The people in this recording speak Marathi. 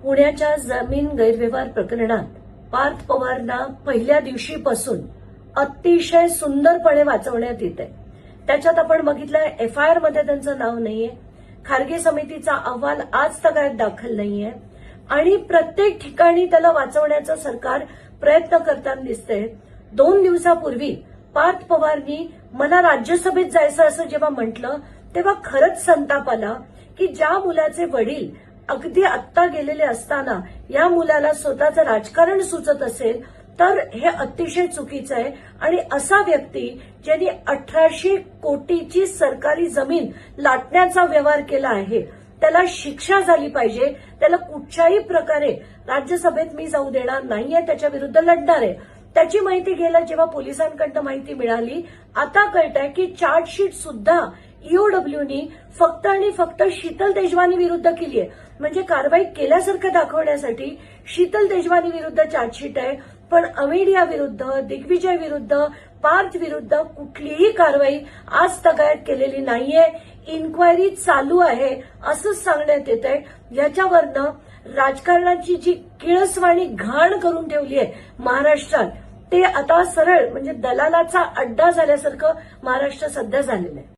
पुण्याच्या जमीन गैरव्यवहार प्रकरणात पार्थ पवारना पहिल्या दिवशीपासून अतिशय सुंदरपणे वाचवण्यात येत आहे. त्याच्यात आपण बघितलं एफआयआर मध्ये त्यांचं नाव नाहीये, खारगे समितीचा अहवाल आज तगायत दाखल नाहीये आणि प्रत्येक ठिकाणी त्याला वाचवण्याचा सरकार प्रयत्न करताना दिसतंय. 2 दिवसापूर्वी पार्थ पवारनी मला राज्यसभेत जायचं असं जेव्हा म्हटलं तेव्हा खरंच संताप आला की ज्या मुलाचे वडील अगदी आत्ता गेलेले असताना या मुलाला स्वतःचं राजकारण सुचत असेल तर हे अतिशय चुकीचं आहे. आणि असा व्यक्ती ज्यांनी 1800 कोटीची सरकारी जमीन लाटण्याचा व्यवहार केला आहे त्याला शिक्षा झाली पाहिजे. त्याला कुठच्याही प्रकारे राज्यसभेत मी जाऊ देणार नाहीये, त्याच्या विरुद्ध लढणार आहे. त्याची माहिती घ्यायला जेव्हा पोलिसांकडनं माहिती मिळाली आता कळतंय की चार्जशीट सुद्धा ईओडब्ल्यूनी फक्त आणि फक्त शीतल देशवानी विरुद्ध केली आहे. म्हणजे कारवाई केल्यासारखं दाखवण्यासाठी शीतल देशवानी विरुद्ध चार्जशीट आहे, पण अमेडिया विरुद्ध, दिग्विजय विरुद्ध, पार्थ विरुद्ध कुठलीही कारवाई आज तगायत केलेली नाहीये. इन्क्वायरी चालू आहे असंच सांगण्यात येत आहे. याच्यावरनं राजकारणाची जी किळसवाणी घाण करून ठेवली आहे महाराष्ट्रात ते आता सरळ म्हणजे दलालाचा अड्डा झाल्यासारखं महाराष्ट्र सध्या झालेलं आहे.